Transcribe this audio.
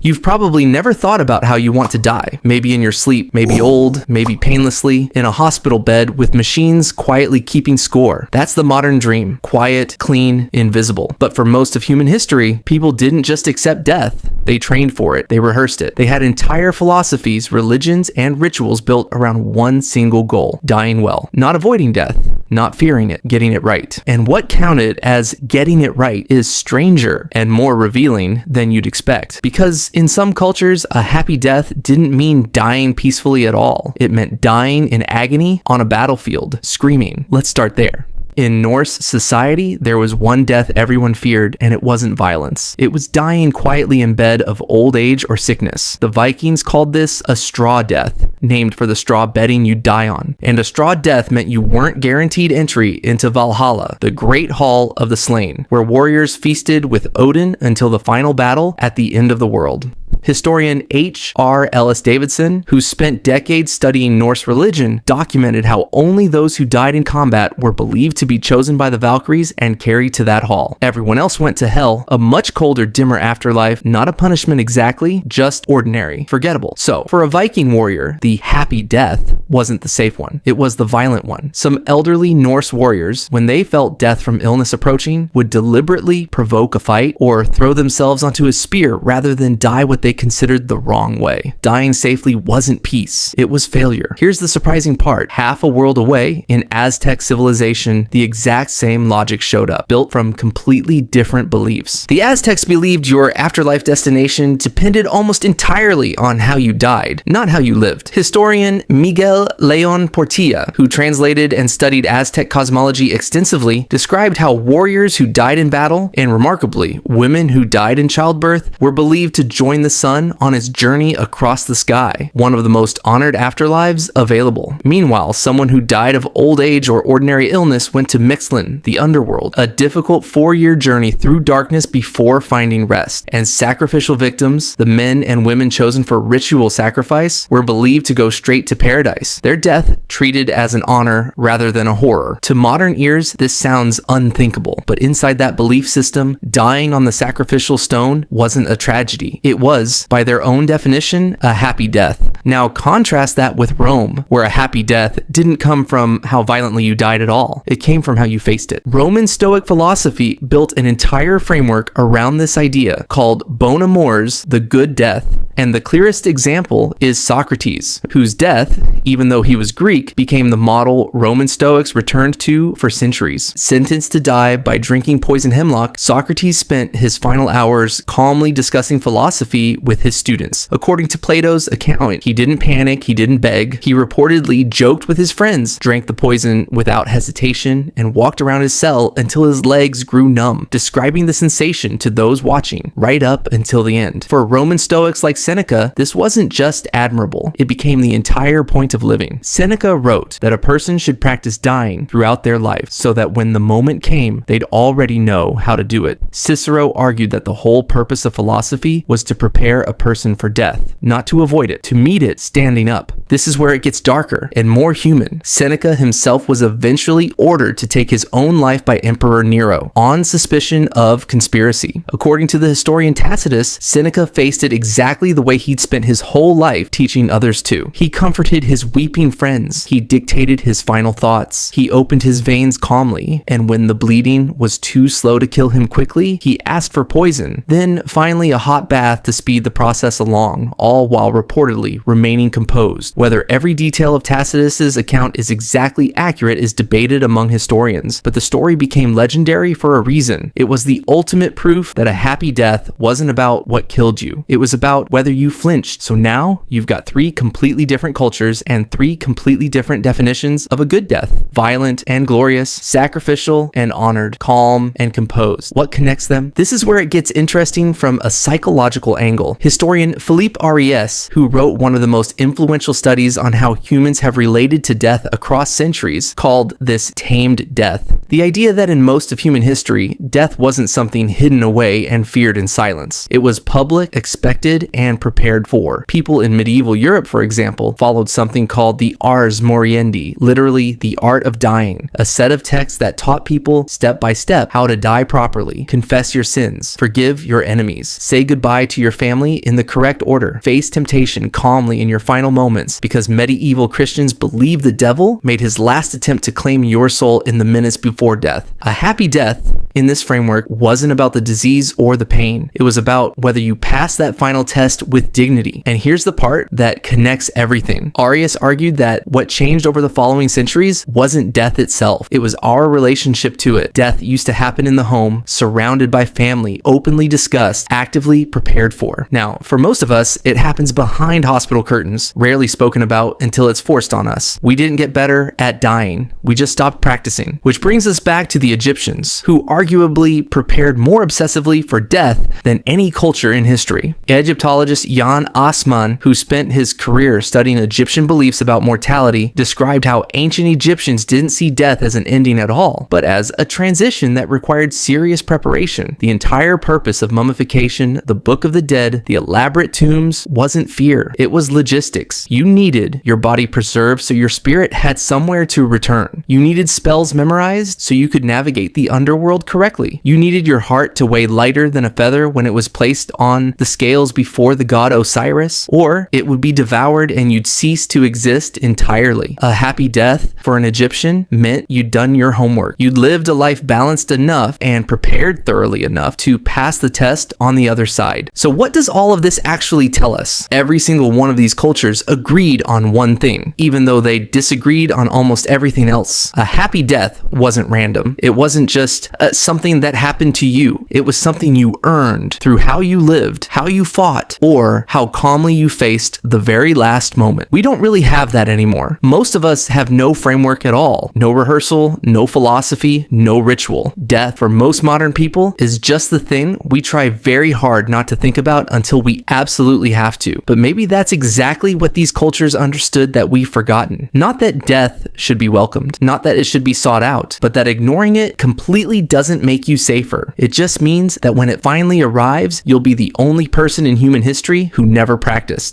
You've probably never thought about how you want to die. Maybe in your sleep, maybe old, maybe painlessly, in a hospital bed with machines quietly keeping score. That's the modern dream. Quiet, clean, invisible. But for most of human history, people didn't just accept death. They trained for it. They rehearsed it. They had entire philosophies, religions, and rituals built around one single goal: dying well. Not avoiding death, not fearing it, getting it right. And what counted as getting it right is stranger and more revealing than you'd expect. Because in some cultures, a happy death didn't mean dying peacefully at all. It meant dying in agony on a battlefield, screaming. Let's start there. In Norse society, there was one death everyone feared, and it wasn't violence. It was dying quietly in bed of old age or sickness. The Vikings called this a straw death, named for the straw bedding you'd die on. And a straw death meant you weren't guaranteed entry into Valhalla, the great hall of the slain, where warriors feasted with Odin until the final battle at the end of the world. Historian H.R. Ellis Davidson, who spent decades studying Norse religion, documented how only those who died in combat were believed to be chosen by the Valkyries and carried to that hall. Everyone else went to hell, a much colder, dimmer afterlife, not a punishment exactly, just ordinary, forgettable. So, for a Viking warrior, the happy death wasn't the safe one. It was the violent one. Some elderly Norse warriors, when they felt death from illness approaching, would deliberately provoke a fight or throw themselves onto a spear rather than die what they considered the wrong way. Dying safely wasn't peace, it was failure. Here's the surprising part. Half a world away, in Aztec civilization, the exact same logic showed up, built from completely different beliefs. The Aztecs believed your afterlife destination depended almost entirely on how you died, not how you lived. Historian Miguel Leon Portilla, who translated and studied Aztec cosmology extensively, described how warriors who died in battle, and remarkably, women who died in childbirth, were believed to join the sun on its journey across the sky, one of the most honored afterlives available. Meanwhile, someone who died of old age or ordinary illness went to Mixlin, the underworld, a difficult 4-year journey through darkness before finding rest. And sacrificial victims, the men and women chosen for ritual sacrifice, were believed to go straight to paradise, their death treated as an honor rather than a horror. To modern ears, this sounds unthinkable, but inside that belief system, dying on the sacrificial stone wasn't a tragedy. It was, by their own definition, a happy death. Now contrast that with Rome, where a happy death didn't come from how violently you died at all. It came from how you faced it. Roman Stoic philosophy built an entire framework around this idea called bona mors, the good death. And the clearest example is Socrates, whose death, even though he was Greek, became the model Roman Stoics returned to for centuries. Sentenced to die by drinking poison hemlock, Socrates spent his final hours calmly discussing philosophy with his students. According to Plato's account, he didn't panic, he didn't beg. He reportedly joked with his friends, drank the poison without hesitation, and walked around his cell until his legs grew numb, describing the sensation to those watching, right up until the end. For Roman Stoics like Seneca, this wasn't just admirable, it became the entire point of living. Seneca wrote that a person should practice dying throughout their life so that when the moment came, they'd already know how to do it. Cicero argued that the whole purpose of philosophy was to prepare a person for death, not to avoid it, to meet it standing up. This is where it gets darker and more human. Seneca himself was eventually ordered to take his own life by Emperor Nero, on suspicion of conspiracy. According to the historian Tacitus, Seneca faced it exactly the way he'd spent his whole life teaching others to. He comforted his weeping friends. He dictated his final thoughts. He opened his veins calmly, and when the bleeding was too slow to kill him quickly, he asked for poison. Then, finally, a hot bath to speed the process along, all while reportedly remaining composed. Whether every detail of Tacitus's account is exactly accurate is debated among historians, but the story became legendary for a reason. It was the ultimate proof that a happy death wasn't about what killed you. It was about whether you flinched. So now you've got 3 completely different cultures and 3 completely different definitions of a good death: violent and glorious, sacrificial and honored, calm and composed. What connects them? This is where it gets interesting from a psychological angle. Historian Philippe Ariès, who wrote one of the most influential studies on how humans have related to death across centuries, called this tamed death. The idea that in most of human history, death wasn't something hidden away and feared in silence. It was public, expected, and and prepared for. People in medieval Europe, for example, followed something called the ars moriendi, literally the art of dying, a set of texts that taught people step by step how to die properly, confess your sins, forgive your enemies, say goodbye to your family in the correct order, face temptation calmly in your final moments, because medieval Christians believed the devil made his last attempt to claim your soul in the minutes before death. A happy death in this framework wasn't about the disease or the pain. It was about whether you pass that final test with dignity. And here's the part that connects everything. Arius argued that what changed over the following centuries wasn't death itself. It was our relationship to it. Death used to happen in the home, surrounded by family, openly discussed, actively prepared for. Now, for most of us, it happens behind hospital curtains, rarely spoken about until it's forced on us. We didn't get better at dying. We just stopped practicing. Which brings us back to the Egyptians, who arguably prepared more obsessively for death than any culture in history. Egyptologist Jan Assmann, who spent his career studying Egyptian beliefs about mortality, described how ancient Egyptians didn't see death as an ending at all, but as a transition that required serious preparation. The entire purpose of mummification, the Book of the Dead, the elaborate tombs, wasn't fear. It was logistics. You needed your body preserved so your spirit had somewhere to return. You needed spells memorized so you could navigate the underworld correctly. You needed your heart to weigh lighter than a feather when it was placed on the scales before the god Osiris, or it would be devoured and you'd cease to exist entirely. A happy death for an Egyptian meant you'd done your homework. You'd lived a life balanced enough and prepared thoroughly enough to pass the test on the other side. So what does all of this actually tell us? Every single one of these cultures agreed on one thing, even though they disagreed on almost everything else. A happy death wasn't random. It wasn't just something that happened to you. It was something you earned through how you lived, how you fought, or how calmly you faced the very last moment. We don't really have that anymore. Most of us have no framework at all. No rehearsal, no philosophy, no ritual. Death, for most modern people, is just the thing we try very hard not to think about until we absolutely have to. But maybe that's exactly what these cultures understood that we've forgotten. Not that death should be welcomed, not that it should be sought out, but that ignoring it completely doesn't make you safer. It just means that when it finally arrives, you'll be the only person in human history who never practiced.